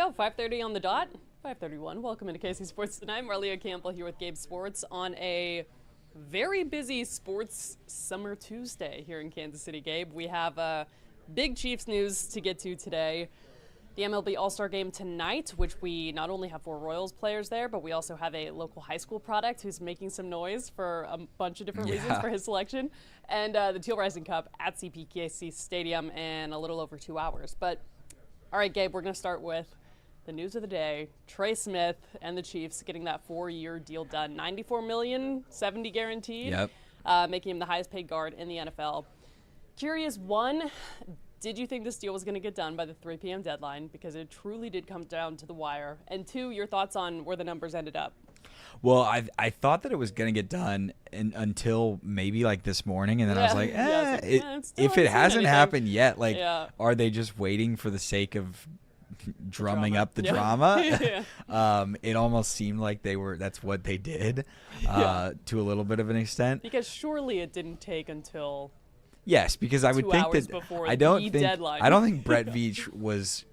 go. 5:30 on the dot. 5:31. Welcome into KC Sports Tonight. Marlia Campbell here with Gabe Sports on a very busy sports summer Tuesday here in Kansas City. Gabe, we have big Chiefs news to get to today. The MLB All-Star game tonight, which we not only have 4 Royals players there, but we also have a local high school product who's making some noise for a bunch of different reasons for his selection. And the Teal Rising Cup at CPKC Stadium in a little over 2 hours. But, all right, Gabe, we're going to start with the news of the day. Trey Smith and the Chiefs getting that 4-year deal done. $94 million, $70 guaranteed, making him the highest paid guard in the NFL. Curious, one, did you think this deal was going to get done by the 3 p.m. deadline? Because it truly did come down to the wire. And 2, your thoughts on where the numbers ended up. Well, I thought that it was going to get done until maybe like this morning. And then I was like, if it hasn't happened yet, like, are they just waiting for the sake of drumming up the drama? It almost seemed like that's what they did to a little bit of an extent. Because surely it didn't take until... Yes, because I would think that I don't think Brett Veach was.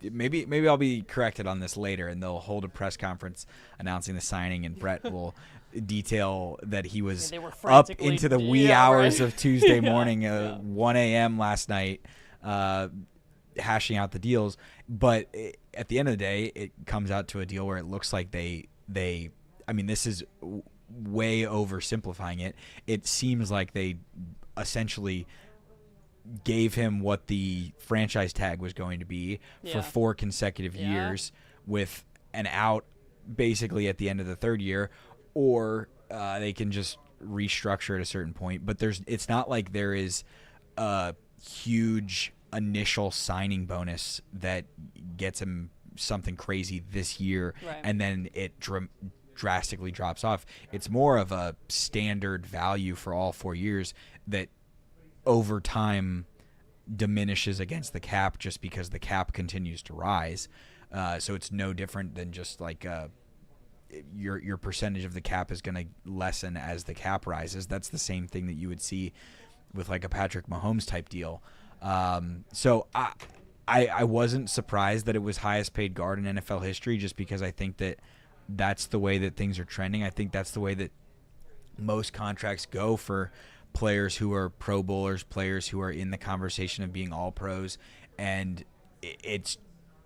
Maybe I'll be corrected on this later, and they'll hold a press conference announcing the signing, and Brett will detail that he was up into the wee hours of Tuesday morning, 1 a.m. last night, hashing out the deals. But at the end of the day, it comes out to a deal where it looks like they. I mean, this is way oversimplifying it. It seems like they essentially gave him what the franchise tag was going to be for 4 consecutive years with an out basically at the end of the 3rd year, or they can just restructure at a certain point. But it's not like there is a huge initial signing bonus that gets him something crazy this year and then it drastically drops off. It's more of a standard value for all 4 years that over time diminishes against the cap just because the cap continues to rise. So it's no different than just like your percentage of the cap is going to lessen as the cap rises. That's the same thing that you would see with like a Patrick Mahomes type deal. So I wasn't surprised that it was highest paid guard in NFL history, just because I think that that's the way that things are trending. I think that's the way that most contracts go for players who are Pro Bowlers, players who are in the conversation of being all pros. And it's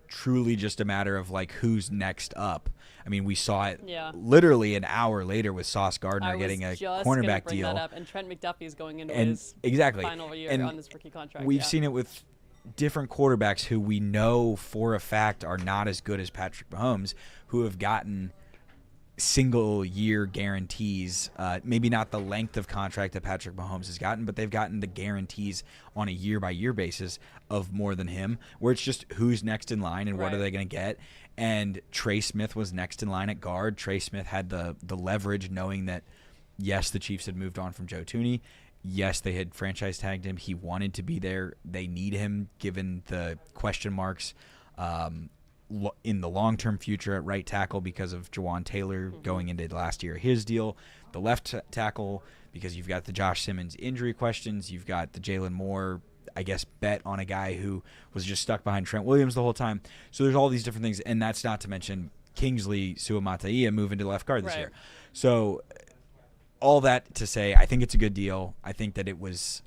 truly just a matter of like who's next up. I mean, we saw it literally an hour later with Sauce Gardner getting a cornerback deal. That up. And Trent McDuffie is going into his final year on this rookie contract. We've seen it with different quarterbacks who we know for a fact are not as good as Patrick Mahomes, who have gotten single-year guarantees, maybe not the length of contract that Patrick Mahomes has gotten, but they've gotten the guarantees on a year-by-year basis of more than him, where it's just who's next in line and what are they going to get. And Trey Smith was next in line at guard. Trey Smith had the leverage, knowing that, yes, the Chiefs had moved on from Joe Thuney. Yes, they had franchise tagged him. He wanted to be there. They need him, given the question marks in the long-term future at right tackle because of Jawan Taylor going into last year, his deal. The left tackle, because you've got the Josh Simmons injury questions. You've got the Jalen Moore, I guess, bet on a guy who was just stuck behind Trent Williams the whole time. So there's all these different things, and that's not to mention Kingsley Suamataia moving to left guard this year. So all that to say, I think it's a good deal. I think that it was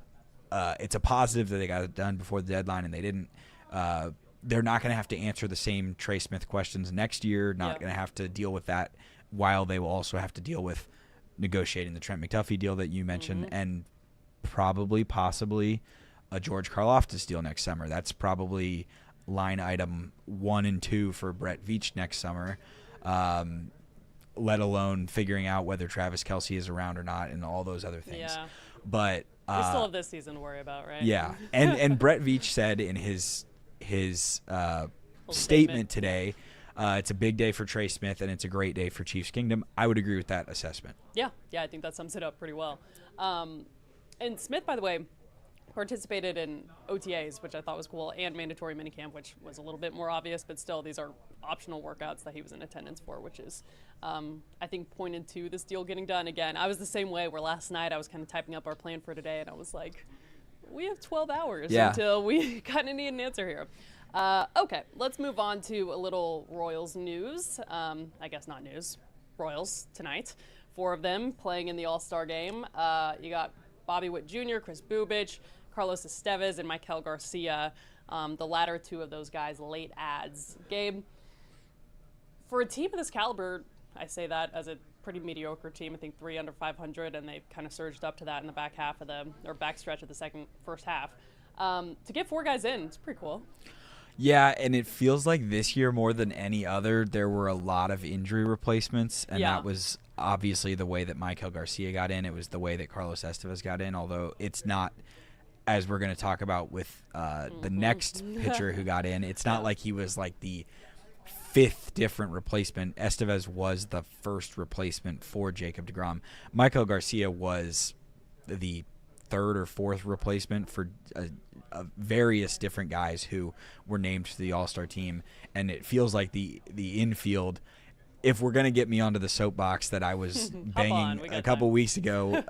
it's a positive that they got it done before the deadline, and they didn't they're not going to have to answer the same Trey Smith questions next year, not going to have to deal with that, while they will also have to deal with negotiating the Trent McDuffie deal that you mentioned, and possibly a George Karlaftis deal next summer. That's probably line item 1 and 2 for Brett Veach next summer, let alone figuring out whether Travis Kelce is around or not and all those other things. Yeah. But we still have this season to worry about, right? Yeah. And Brett Veach said in his statement today, it's a big day for Trey Smith and it's a great day for Chiefs Kingdom. I would agree with that assessment. Yeah, I think that sums it up pretty well. And Smith, by the way, participated in OTAs, which I thought was cool, and mandatory minicamp, which was a little bit more obvious, but still these are optional workouts that he was in attendance for, which is, I think, pointed to this deal getting done. Again, I was the same way, where last night I was kind of typing up our plan for today, and I was like, we have 12 hours until we kind of need an answer here. Okay, let's move on to a little Royals news. I guess not news. Royals tonight. 4 of them playing in the All-Star game. You got Bobby Witt Jr., Chris Bubich, Carlos Estevez, and Maikel Garcia. The latter 2 of those guys late adds. Gabe, for a team of this caliber, I say that as a pretty mediocre team. I think 3 under 500, and they kind of surged up to that in the back stretch of the first half. To get 4 guys in, it's pretty cool. Yeah, and it feels like this year more than any other, there were a lot of injury replacements, and that was obviously the way that Maikel Garcia got in. It was the way that Carlos Estevez got in, although it's not, as we're going to talk about with the next pitcher who got in, it's not like he was like the 5th different replacement. Estevez was the first replacement for Jacob deGrom. Maikel Garcia was the 3rd or 4th replacement for various different guys who were named to the All-Star team, and it feels like the infield, if we're going to get me onto the soapbox that I was banging a couple weeks ago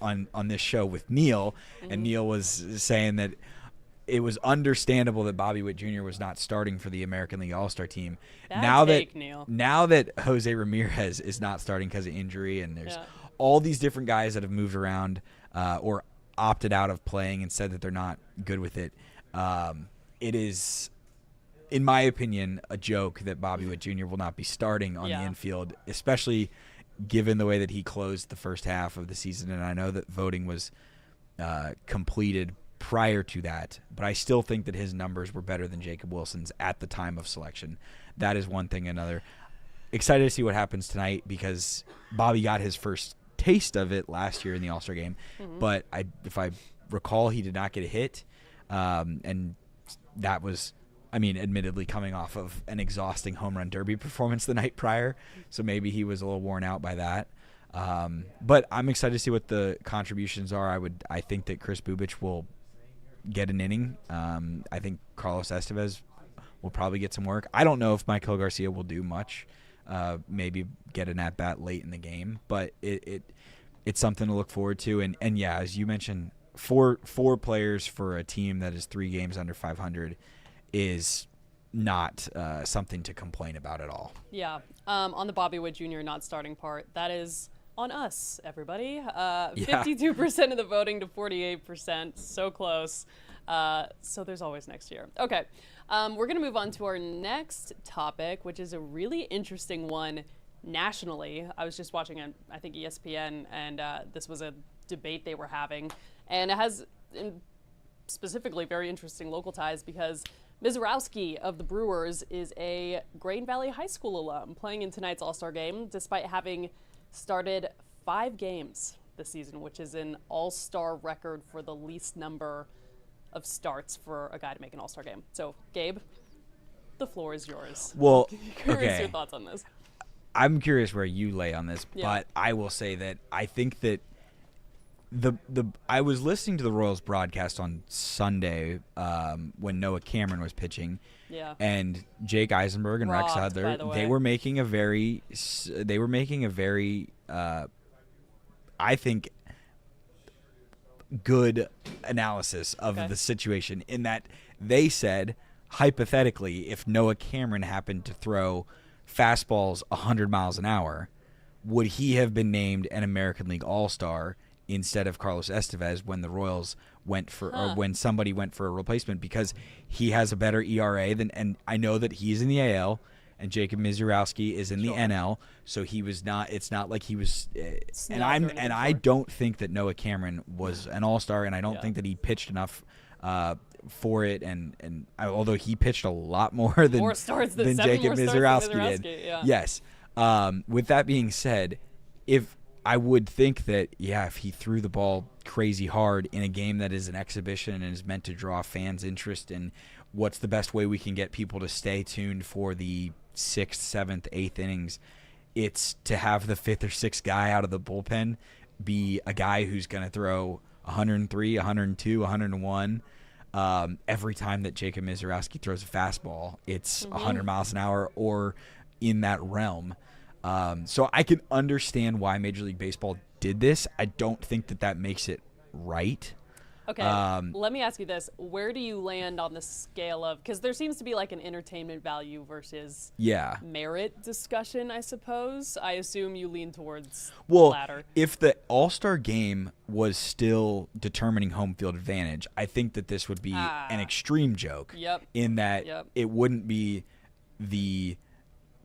on this show with Neil, and Neil was saying that it was understandable that Bobby Witt Jr. was not starting for the American League All-Star team. Now that Jose Ramirez is not starting because of injury, and there's all these different guys that have moved around or opted out of playing and said that they're not good with it. It is, in my opinion, a joke that Bobby Witt Jr. will not be starting on the infield, especially given the way that he closed the first half of the season. And I know that voting was completed prior to that, but I still think that his numbers were better than Jacob Wilson's at the time of selection. That is one thing. Another, excited to see what happens tonight, because Bobby got his first taste of it last year in the All-Star game, but if I recall, he did not get a hit, and that was, admittedly coming off of an exhausting home run derby performance the night prior, so maybe he was a little worn out by that. But I'm excited to see what the contributions are. I think that Chris Bubich will get an inning. I think Carlos Estevez will probably get some work. I don't know if Maikel Garcia will do much. Maybe get an at-bat late in the game, but it's something to look forward to. And yeah, as you mentioned, four players for a team that is 3 games under 500 is not something to complain about at all. Yeah. On the Bobby Witt Jr. not starting part, that is on us, everybody. 52% of the voting to 48%. So close. So there's always next year. Okay. We're going to move on to our next topic, which is a really interesting one nationally. I was just watching, I think, ESPN, and this was a debate they were having. And it has specifically very interesting local ties, because Mizorowski of the Brewers is a Grain Valley High School alum playing in tonight's All-Star game, despite having started 5 games this season, which is an All-Star record for the least number of starts for a guy to make an All-Star game. So, Gabe, the floor is yours. Well, curious your thoughts on this. I'm curious where you lay on this, but I will say that I think that I was listening to the Royals broadcast on Sunday when Noah Cameron was pitching, and Jake Eisenberg and Rex Hudler, they were making a very I think, good analysis of the situation, in that they said, hypothetically, if Noah Cameron happened to throw fastballs 100 miles an hour, would he have been named an American League All-Star instead of Carlos Estevez when the Royals went for, or when somebody went for a replacement, because he has a better ERA than, and I know that he's in the AL and Jacob Mizorowski is in the NL, so he was not. It's not like he was. I don't think that Noah Cameron was an All-Star, and I don't think that he pitched enough for it. And although he pitched a lot more than Jacob Mizorowski did, yes. With that being said, if I would think that, if he threw the ball crazy hard in a game that is an exhibition and is meant to draw fans' interest in what's the best way we can get people to stay tuned for the 6th, 7th, 8th innings, it's to have the 5th or 6th guy out of the bullpen be a guy who's going to throw 103, 102, 101. Every time that Jacob Mizorowski throws a fastball, it's 100 miles an hour or in that realm. So I can understand why Major League Baseball did this. I don't think that makes it right. Okay, let me ask you this. Where do you land on the scale of, because there seems to be like an entertainment value versus merit discussion, I suppose. I assume you lean towards the latter. If the All-Star game was still determining home field advantage, I think that this would be an extreme joke in that it wouldn't be the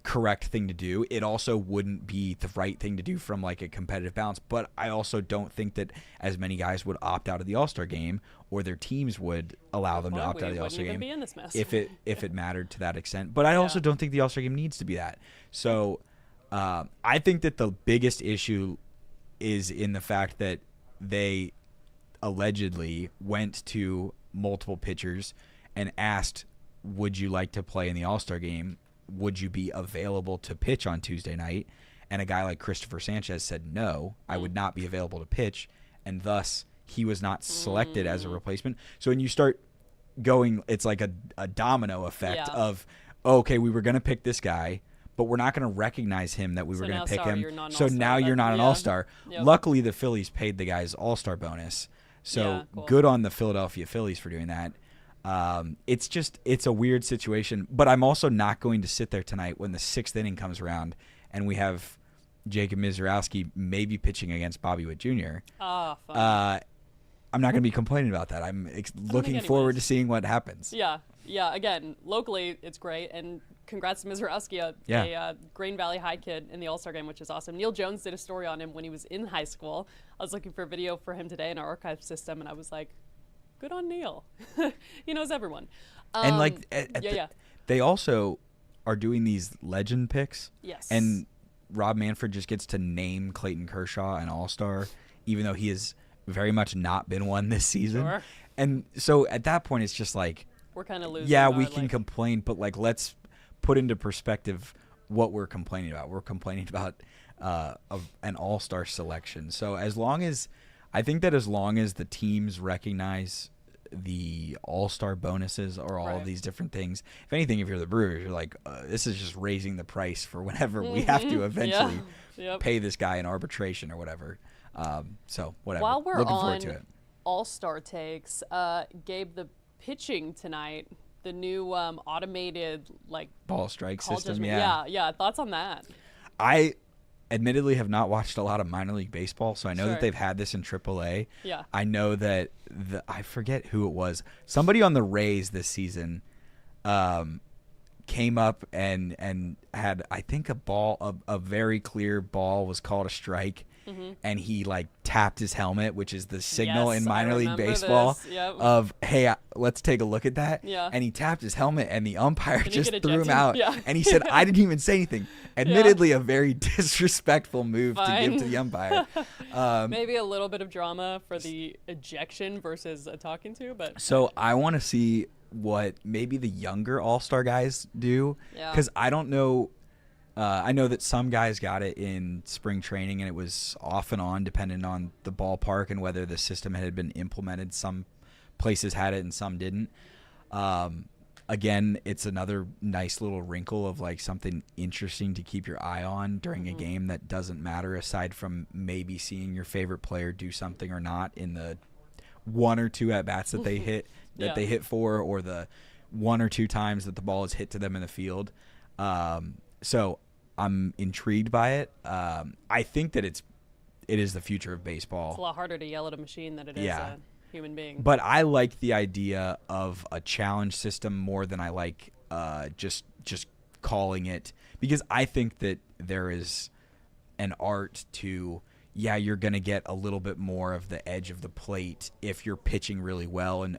correct thing to do. It also wouldn't be the right thing to do from like a competitive balance, but I also don't think that as many guys would opt out of the All-Star game, or their teams would allow them to opt out of the All-Star game if it mattered to that extent. But I also don't think the All-Star game needs to be that. So I think that the biggest issue is in the fact that they allegedly went to multiple pitchers and asked, would you like to play in the All-Star game? Would you be available to pitch on Tuesday night? And a guy like Christopher Sanchez said, no, I would not be available to pitch. And thus, he was not selected as a replacement. So when you start going, it's like a domino effect of, okay, we were going to pick this guy, but we're not going to recognize him that we were going to pick him. So now you're not an All-Star. Luckily, the Phillies paid the guy's All-Star bonus. So good on the Philadelphia Phillies for doing that. It's a weird situation, but I'm also not going to sit there tonight when the 6th inning comes around and we have Jacob Mizorowski maybe pitching against Bobby Witt Jr. Fun. I'm not going to be complaining about that. I'm looking forward to seeing what happens. Yeah. Again, locally, it's great, and congrats to Mizorowski, a Green Valley High kid in the All-Star game, which is awesome. Neil Jones did a story on him when he was in high school. I was looking for a video for him today in our archive system, and I was like, good on Neil. He knows everyone. And they also are doing these legend picks. Yes. And Rob Manfred just gets to name Clayton Kershaw an All-Star, even though he has very much not been one this season. Sure. And so at that point, it's just like, we're kind of losing. Yeah, we can complain, but like, let's put into perspective what we're complaining about. We're complaining about an All-Star selection. So I think that as long as the teams recognize the All-Star bonuses or all of these different things, if anything, if you're the Brewers, you're like, this is just raising the price for whenever we have to eventually pay this guy in arbitration or whatever. So whatever. While we're looking on forward to it. All-Star takes, Gabe, the pitching tonight, the new automated ball strike system. Yeah. Thoughts on that? I admittedly have not watched a lot of minor league baseball, so I know that they've had this in AAA. Yeah. I know that I forget who it was. Somebody on the Rays this season came up and had, I think, a very clear ball was called a strike. Mm-hmm. And he tapped his helmet, which is the signal in minor league baseball of, hey, let's take a look at that. Yeah. And he tapped his helmet, and the umpire just threw him out. Yeah. And he said, I didn't even say anything. Admittedly, a very disrespectful move to give to the umpire. Maybe a little bit of drama for the ejection versus a talking to, but so I want to see what maybe the younger All-Star guys do, because I don't know. I know that some guys got it in spring training, and it was off and on depending on the ballpark and whether the system had been implemented. Some places had it and some didn't. Again, it's another nice little wrinkle of something interesting to keep your eye on during a game that doesn't matter, aside from maybe seeing your favorite player do something or not in the one or two at-bats that they hit they hit for, or the one or two times that the ball is hit to them in the field. So I'm intrigued by it. I think that it is the future of baseball. It's a lot harder to yell at a machine than it is a human being. But I like the idea of a challenge system more than I like just calling it, because I think that there is an art to, you're going to get a little bit more of the edge of the plate if you're pitching really well. And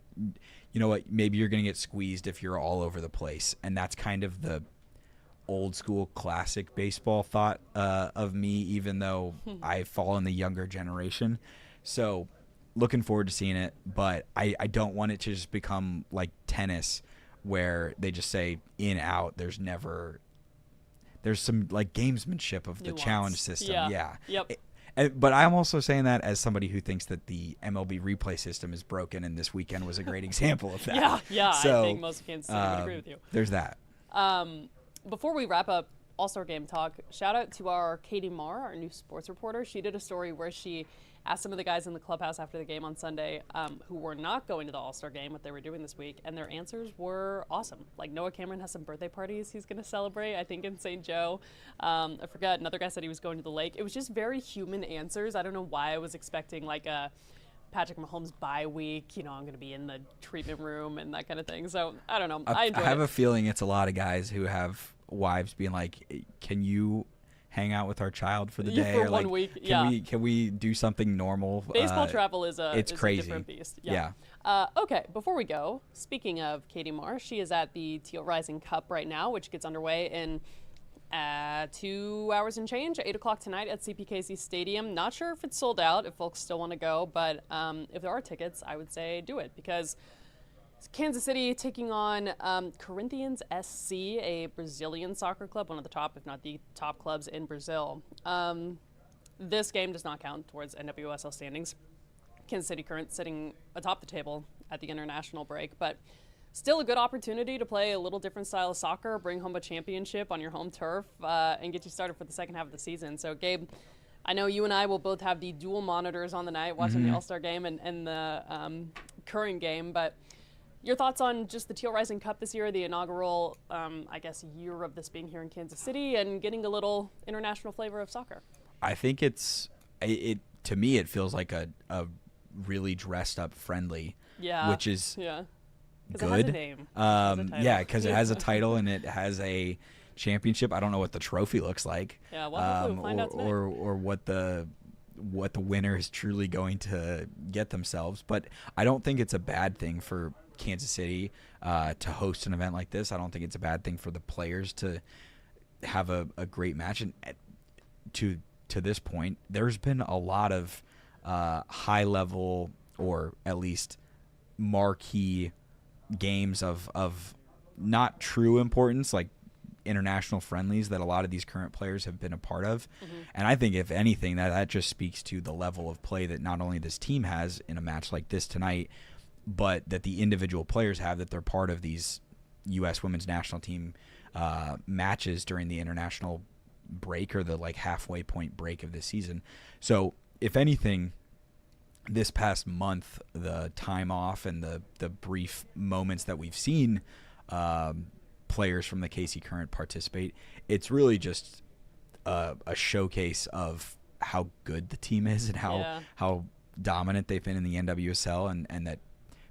you know what? Maybe you're going to get squeezed if you're all over the place. And that's kind of the old school classic baseball thought of me, even though I fall in the younger generation. So looking forward to seeing it, but I don't want it to just become like tennis where they just say in, out. There's some gamesmanship of the challenge system. Yep. But I'm also saying that as somebody who thinks that the MLB replay system is broken, and this weekend was a great example of that. So, I think most Kansas City would agree with you. There's that. Before we wrap up All-Star Game talk, shout out to our Katie Marr, our new sports reporter. She did a story where she asked some of the guys in the clubhouse after the game on Sunday who were not going to the All-Star game, what they were doing this week, and their answers were awesome. Like Noah Cameron has some birthday parties he's going to celebrate, I think, in St. Joe. I forgot, another guy said he was going to the lake. It was just very human answers. I don't know why I was expecting like a Patrick Mahomes bye week, I'm going to be in the treatment room and that kind of thing. So I don't know. I have a feeling it's a lot of guys who have wives being like, can you hang out with our child for the day? For or 1 week, Can we do something normal? Baseball travel is crazy. A different beast. Okay, before we go, speaking of Katie Marsh, she is at the Teal Rising Cup right now, which gets underway in 2 hours and change, 8 o'clock tonight at CPKC Stadium. Not sure if it's sold out, if folks still want to go, but if there are tickets, I would say do it, because Kansas City taking on Corinthians SC, a Brazilian soccer club, one of the top, if not the top clubs in Brazil. This game does not count towards NWSL standings. Kansas City Current sitting atop the table at the international break, but still a good opportunity to play a little different style of soccer, bring home a championship on your home turf, and get you started for the second half of the season. So, Gabe, I know you and I will both have the dual monitors on the night watching the All-Star game and the current game, but your thoughts on just the Teal Rising Cup this year, the inaugural, year of this being here in Kansas City and getting a little international flavor of soccer? I think to me, it feels like a really dressed up friendly, which is good. It has a name. Because it has a title and it has a championship. I don't know what the trophy looks like. Yeah, well, hopefully we'll find out tonight. Or what the winner is truly going to get themselves. But I don't think it's a bad thing for Kansas City to host an event like this. I don't think it's a bad thing for the players to have a great match. And to this point, there's been a lot of high level, or at least marquee games of not true importance, like international friendlies, that a lot of these current players have been a part of. And I think, if anything, that just speaks to the level of play that not only this team has in a match like this tonight, but that the individual players have, that they're part of these U.S. women's national team matches during the international break, or the halfway point break of this season. So if anything, this past month, the time off and the brief moments that we've seen players from the KC Current participate, it's really just a showcase of how good the team is and how dominant they've been in the NWSL, and that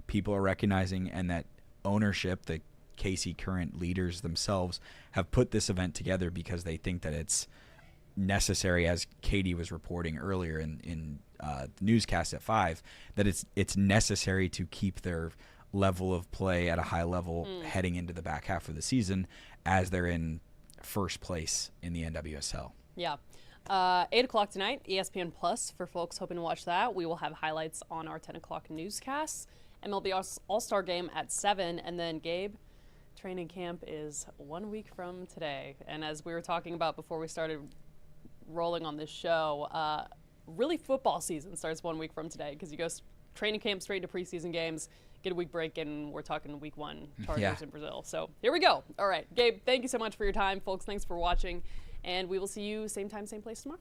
people are recognizing, and that ownership, the KC Current leaders themselves, have put this event together because they think that it's necessary, as Katie was reporting earlier in the newscast at 5, that it's necessary to keep their level of play at a high level heading into the back half of the season, as they're in first place in the NWSL. Yeah. 8 o'clock tonight, ESPN Plus, for folks hoping to watch that. We will have highlights on our 10 o'clock newscasts. MLB All-Star game at 7, and then, Gabe, training camp is 1 week from today. And as we were talking about before we started rolling on this show, really football season starts 1 week from today, because you go training camp straight into preseason games, get a week break, and we're talking week 1 Chargers in Brazil. So here we go. All right, Gabe, thank you so much for your time. Folks, thanks for watching, and we will see you same time, same place tomorrow.